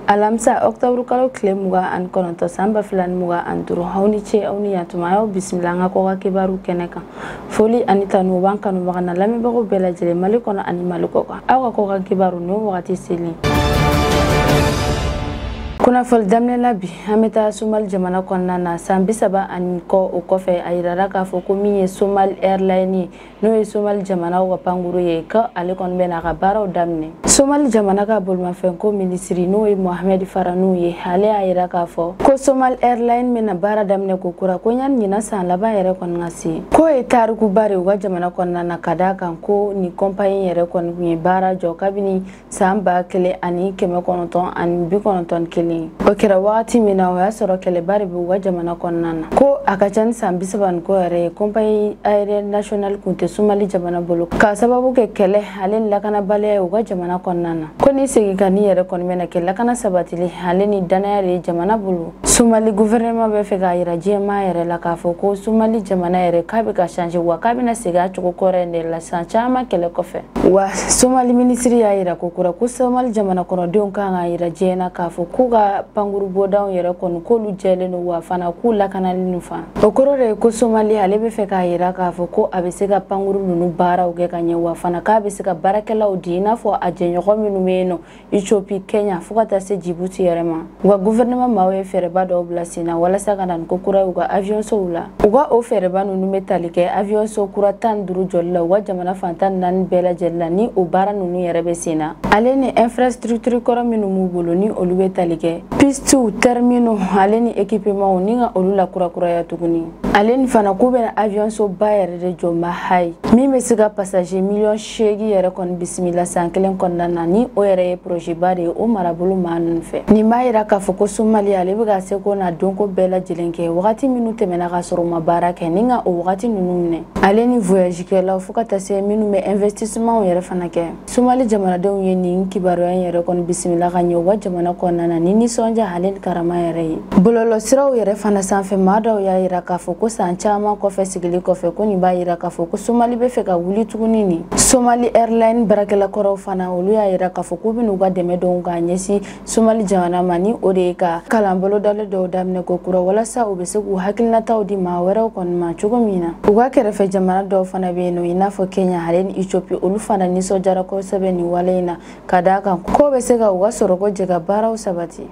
Alamsa Oktober kalo kile muga an kononto samba filan muga an duru hauni ce auni yatumayo bismillah nga ko kibaru keneka foli anita no banka no magana lami bago bela jele maliko na animal ko awa ko kibaru no wakati sili kuna fol damne labi ameta sumal jamana konna na sambisaba an ko o kofe ayirara ka fo ko minye sumal airline no e sumal jamana wa panguru ye ka ale kon bena ka baro damne sumal jamana ka bolma fen ko ministry no e Mohamed Faranu ye ale ayira ka fo ko sumal airline mena bara damne ko kura ko nyan nyina san laba yere kon ngasi ko e taruku bare wa jamana konna na kada kan ko ni compagnie yere kon ni bara jo kabini samba kele ani keme konoton an bi konoton kele o kira wati mina wa soro kele bari bu wa jamana konnana ko akachan sambisaban ko re compagnie aérienne nationale kunte sumali jamana bolo ka sababu ke kele halen lakana bale wa jamana konnana ko ni segi kani yere kon mena ke lakana sabatili halen dana yare jamana bolo sumali gouvernement be fe ga ira jema yere la ka fo ko sumali jamana yere ka be ka changer wa ka bina sega choko kore ne la sanchama kele kofe wa sumali ministry ya ira ko kura ko sumali jamana kono don ka nga ira jena ka fo ko panguru bodaw yere kon ko lu jele no wa fana ku la kana linu fa okorore ko somali ale be fe ka yira ka fo ko abese ga panguru nu bara uge ka nye wa fana ka abese ga barakela udina fo ajenyo ko minu meno Ethiopia Kenya fukata se Djibouti yere ma wa gouvernement mawe fere ba do blasina wala saka nan ko kura uga avion so ula uga o fere ba nu metalike avion so kura tan duru jolla wa jamana fantan nan bela jella ni o bara nu yere be sina ale ni infrastructure ko minu mu bolo ni olu metalike piste termino aleni équipement ninga olula kura ya tuguni aleni fana kubena avion so bayere de joma hay mi mesiga passager million shegi yere kon bismillah sankelen kon nanani o yere projet bare o marabulu manun fe ni mayira ka foko Somalia ale biga se ko na donko bela jilenke wakati minute mena ka soro mabaraka ninga o wakati nunumne aleni voyage ke la fukata se minu me investissement yere fana ke Somali jamana de yeni kibaro yere kon bismillah ka nyowa jamana kon nanani ni sonja halen karama yere bololo siraw yere fana sanfe madaw ya ira ka foko sanchama ko fe sigili ko fe ko ni ba ira ka foko Somali be fe ka wuli tuguni ni Somali airline barakela koro fana olu ya ira ka foko binu ga deme don ga nyesi Somali jamana mani ode ka kalambolo dale do damne ko kuro wala sa o be se ku hakilna tawdi ma wera kon ma chugumina uga kere fe jamana do fana be no ina fo Kenya halen Ethiopia olu fana ni so jara ko sebe ni walaina kadaka ko be se ga uga soro ko jega baraw sabati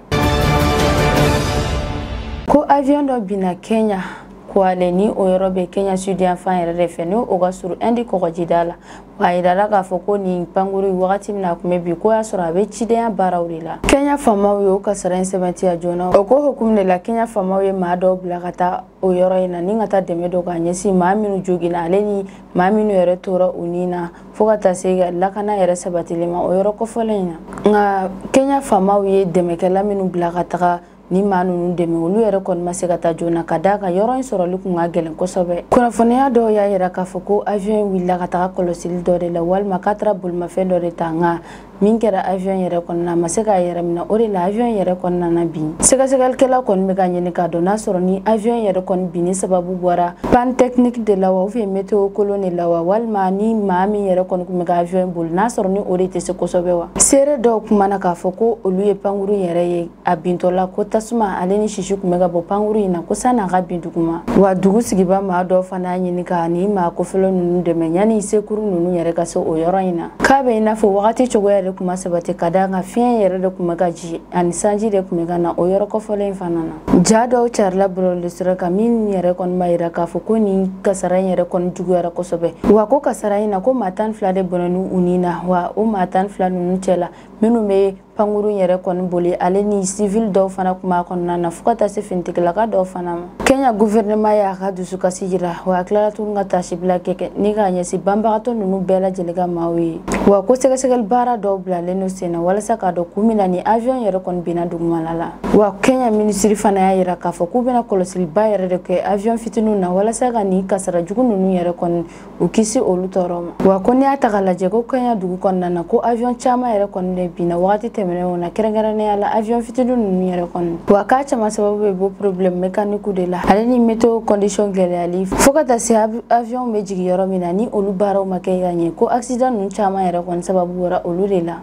ko avion do bina Kenya ko aleni o yorobe Kenya Sudan fa yere refenu o ga suru indi ko jidala wa idara ka foko ni panguru wakati na kumebi ko ya sura be chide ya barawrila Kenya famawi o ka saran 70 ya jona o ko hukumne la Kenya famawi ma do blagata o yoro ina ninga ta deme do ga nyesi ma minu jogina aleni ma minu yere tora unina foka ta sega lakana yere sabatilima o yoro ko folena nga Kenya famawi deme kala minu blagata ni manu deme olu yere kon masega ta jona kadaka yoro soro lu kunga gelen ko sobe kuna fonia do ya yera ka foko avion willa ka ta kolosil do de la wal makatra bul ma fendo de tanga min kera avion yere kon na masega yere mina ori la avion yere kon na bi sega segal kala kon me ganye ni ka do na soro ni avion yere kon bini sababu bora pan technique de la wa fe meteo colonel la wa wal mani mami yere kon me ga avion bul na soro ni ori te se ko sobe wa sere do kuma na ka foko olu ye panguru yere ye abinto la ko suma aleni shishu kumega bo panguru ina ko sana ga binduguma wa dugu sigiba ma do fana nyini ka ni ma ko felo nunu de menyani sekuru nunu yere ka so o yoro ina ka be ina fo wakati chogo yere kuma sabate kada nga fien yere de kumega ji ani sanji de kumega na o yoro ko folo infanana jado charla bro lisra ka min yere kon mayira ka fo ko ni kasara yere kon jugu yere ko sobe wa ko kasara ina ko matan flade bonanu unina wa o matan flanu nunu chela minu me panguru yere kon boli aleni civil do fana kuma kon na fukata se fintikla ka do fana Kenya gouvernement ya ka dusu kasijira wa klara tunga tashibla keke ni ga nyesi bamba to nunu bela jelega mawi wa ko segal bara do bla leno sena wala saka do kumina ni avion yere kon bina dugmalala wa Kenya ministry fana ya yira ka fo kubina kolosil bayere de ke avion fitinu na wala saka ni kasara jugu nunu yere kon ukisi olu toroma wa ko ni atagala jego Kenya dugu kon na ko avion chama yere kon le bina wakati temene ona kerengarane ala avion fitinu nunu yere kon wa ka chama sababu bo problem mécanique de la aleni météo condition gele ali fokata se avion me jigi yoro minani olu baraw makay ganye ko accident nu chama yere kon sababu wora olu de la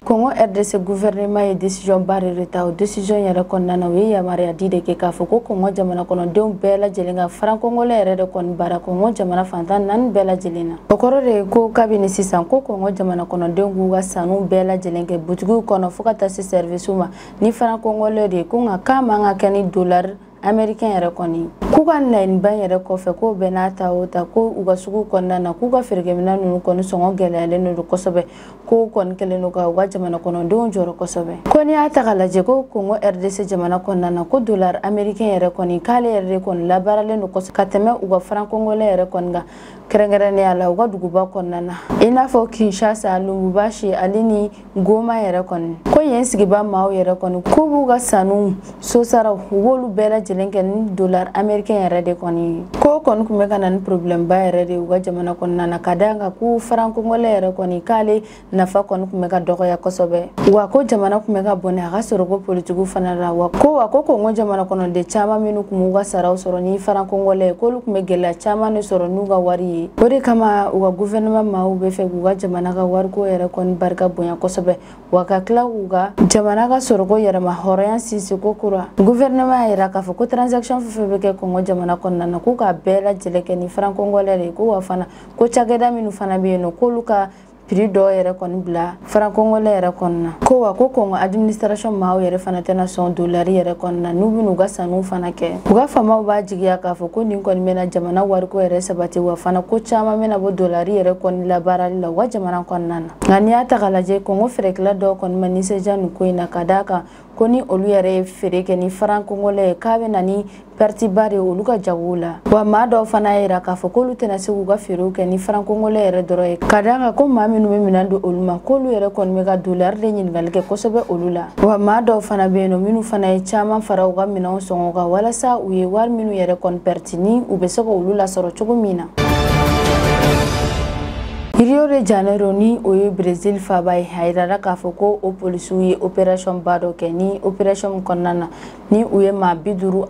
Congo RDC gouvernement ye décision bari reta o décision yɛrɛ kɔnɔna na o ye yamaruya di de kɛ k'a fɔ ko Congo jamana kɔnɔdenw bɛɛ lajɛlen ka Franc-Congolais yɛrɛ de kɔni bara Congo jamana fantan naani bɛɛ lajɛlen na. O kɔrɔ de ye ko kabini sisan ko Congo jamana kɔnɔdenw k'u ka sanu bɛɛ lajɛlen kɛ butigiw kɔnɔ fo ka taa se service ma ni Franc-Congolais de ye ko nka k'a man ka kɛ ni dollar américain yɛrɛ kɔni k'u ka laɲiniba yɛrɛ kɔfɛ ko bɛɛ n'a ta o ta ko u ka sugu kɔnɔna na k'u ka feerekɛminɛn ninnu kɔni sɔngɔ gɛlɛyalen don kosɛbɛ ko kɔni kɛlen don ka u ka jamana kɔnɔdenw jɔrɔ kosɛbɛ ko n'i y'a ta ka lajɛ ko Congo RDC jamana kɔnɔna na ko dollar américain yɛrɛ kɔni k'ale yɛrɛ de kɔni labaaralen don kosɛbɛ ka tɛmɛ u ka Franc-Congolais yɛrɛ kɔni kan kɛrɛnkɛrɛnnenya la u ka duguba kɔnɔna na i n'a fɔ Kinshasa Lubumbashi ale ni Goma yɛrɛ kɔni ko yen sigiba maaw yɛrɛ kɔni k'u b'u ka sanu sosaraw u b'olu bɛɛ lajɛlen kɛ ni dollar américain yɛrɛ de kɔni ko kɔni tun bɛ ka na ni problème ba yɛrɛ de u ka jamana kɔnɔna na ka d'a kan ko Franc-Congolais yɛrɛ kɔni k'ale nafa kɔni tun bɛ ka dɔgɔya kosɛbɛ wa ko jamana tun bɛ ka bɔnɛ a ka sɔrɔ ko politigiw fana la wa ko Congo jamana kɔnɔden caman minnu tun b'u ka saraw sɔrɔ ni Franc-Congolais k'olu tun bɛ gɛlɛya caman de sɔrɔ n'u ka wari ye o de kama u ka gouvernement maaw bɛ fɛ k'u ka jamana ka wariko yɛrɛ kɔni barika bonya kosɛbɛ wa ka tila k'u ka jamana ka sɔrɔ ko yɛrɛma hɔrɔnya sinsin ko kura gouvernement y'a jira k'a fɔ ko transaction fɛn bɛ kɛ Congo jamana kɔnɔna na k'u ka bɛɛ lajɛlen kɛ ni Franc-Congolais de ko wa fana ko cakɛda minnu fana bɛ yen nɔ k'olu ka prix dɔ yɛrɛ kɔni bila Franc-Congolais yɛrɛ kɔnɔna ko wa ko Congo administration maaw yɛrɛ fana tɛna sɔn dollar yɛrɛ kɔnɔna n'u bɛ n'u ka sanu fana kɛ u ka faamaw b'a jigiya k'a fɔ ko nin kɔni bɛna jamana wariko yɛrɛ sabati wa fana ko caman bɛna bɔ dollar yɛrɛ kɔni labaarali la u ka jamana kɔnɔna na nka n'i y'a ta k'a lajɛ Congo feerekɛla dɔw kɔni ma nisɔndiya nin ko in na ka d'a kan ko ni olu yɛrɛ ye feere kɛ ni Franc-Congolais ye k'a bɛ na ni perte ba de olu ka jagow la wa maa dɔw fana y'a jira k'a fɔ k'olu tɛna se k'u ka feerew kɛ ni Franc-Congolais yɛrɛ dɔrɔn ye ka d'a kan ko maa minnu bɛ minɛn don olu ma k'olu yɛrɛ kɔni bɛ ka dollar de ɲininkali kɛ kosɛbɛ olu la wa maa dɔw fana bɛ yen nɔ minnu fana ye caman fara u ka minɛnw sɔngɔ kan walasa u ye wari minnu yɛrɛ kɔni perte ni u bɛ se ka olu lasɔrɔ cogo min na. Rio de Janeiro ni o ye Brésil faaba ye a yirala k'a fɔ ko o polisiw ye opération ba dɔ kɛ ni opération kɔnɔna na ni u ye maa 56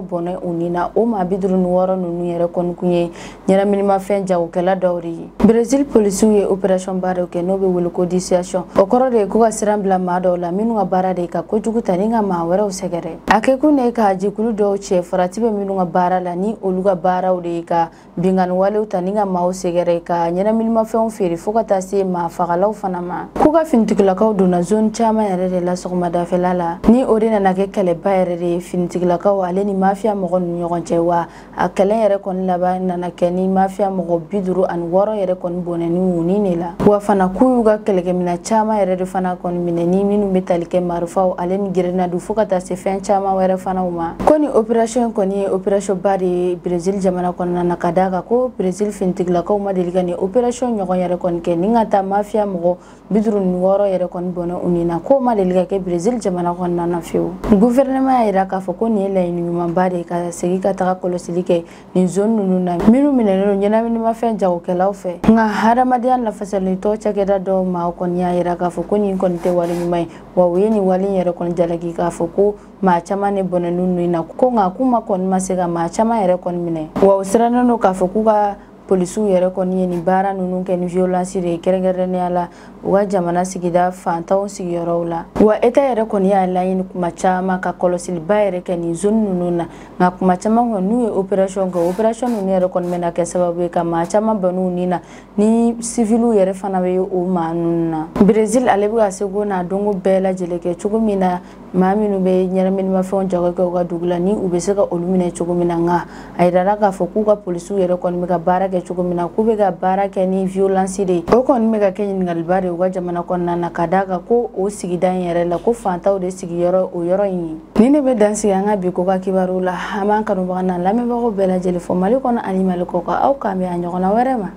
bɔnɛ u ni na o maa 56 ninnu yɛrɛ kɔni kun ye ɲɛnaminimafɛn jagokɛla dɔw de ye Brésil polisiw ye opération ba dɔ kɛ n'o bɛ wele ko dissuasion o kɔrɔ de ye ko ka siran bila maa dɔw la minnu ka baara de ye ka kojugu ta ni ka maa wɛrɛw sɛgɛrɛ a kɛkun de ye ka jɛkulu dɔw cɛ farati bɛ minnu ka baara la ni olu ka baaraw de ye ka bingani walew ta ni ka maaw sɛgɛrɛ ka ɲɛnaminimafɛnw feere fo ka taa se maa fagalaw fana ma k'u ka finitigilakaw donna zone caman yɛrɛ de la sɔgɔmadafɛla la ni o de nana kɛ kɛlɛba yɛrɛ de ye finitigilakaw ale ni mafiya mɔgɔ ni ɲɔgɔn cɛ wa a kɛlɛ yɛrɛ kɔni laban nana kɛ ni mafiya mɔgɔ 56 yɛrɛ kɔni bɔnɛni wuni de la wa fana k'u y'u ka kɛlɛkɛminɛ caman yɛrɛ de fana kɔni minɛ ni minnu bɛ tali kɛ marifaw ale ni grenade fo ka taa se fɛn caman wɛrɛ fanaw ma ko ni opération kɔni ye opération ba de ye Brésil jamana kɔnɔna na ka d'a kan ko Brésil finitigilakaw ma deli ka ni opération ɲɔgɔn yɛrɛ kɔni kɛ ni ka taa mafiya mɔgɔ 56 yɛrɛ kɔni bɔnɛ u ni na ko ma deli ka kɛ Brésil jamana kɔnɔna na fiyewu gouvernement y'a jira k'a fɔ ko nin ye laɲini ɲumanba de ye ka segin ka taga kɔlɔsili kɛ nin zone ninnu na minnu minɛnen don ɲɛnaminimafɛn jagokɛlaw fɛ nka hadamadenya lafasalitɔ cakɛda dɔw ma kɔni y'a jira k'a fɔ ko nin kɔni tɛ wale ɲuman ye wa u ye nin wale yɛrɛ kɔni jalaki k'a fɔ ko maa caman de bɔnɛni nin na ko nka k'u ma kɔni ma se ka maa caman yɛrɛ kɔni minɛ wa u sirannen don k'a fɔ k'u ka polisiw yɛrɛ kɔni ye nin baara ninnu kɛ ni violence de ye kɛrɛnkɛrɛnnenya la u ka jamana sigida fantanw sigiyɔrɔw la wa eta yɛrɛ kɔni y'a laɲini kuma caman ka kɔlɔsiliba yɛrɛ kɛ nin zone ninnu na nka kuma caman kɔni n'u ye opération kɛ opération ninnu yɛrɛ kɔni bɛna kɛ sababu ye ka maa caman bɛn ni na ni civiliw yɛrɛ fana bɛ o maa ninnu na Brésil ale bɛ ka seko n'a donko bɛɛ lajɛlen kɛ cogo min na maa minnu bɛ ɲɛnaminimafɛnw jago kɛ u ka dugu la ni u bɛ se ka olu minɛ cogo min na nka a yirala k'a fɔ k'u ka polisiw yɛrɛ kɔni bɛ ka baara kɛ cogo min na k'u bɛ ka baara kɛ ni violence de ye o kɔni bɛ ka kɛ ɲininkaliba de ye u ka jamana kɔnɔna na ka d'a kan ko o sigida in yɛrɛ la ko fantanw de sigiyɔrɔ o yɔrɔ in ye nin de bɛ dansigi an ka bi ko ka kibaruw la an b'an kanubaga n'an lamɛnbagaw bɛɛ lajɛlen fɔ Mali kɔnɔ ani Mali kɔ kan aw k'an bɛn a ɲɔgɔnna wɛrɛ ma.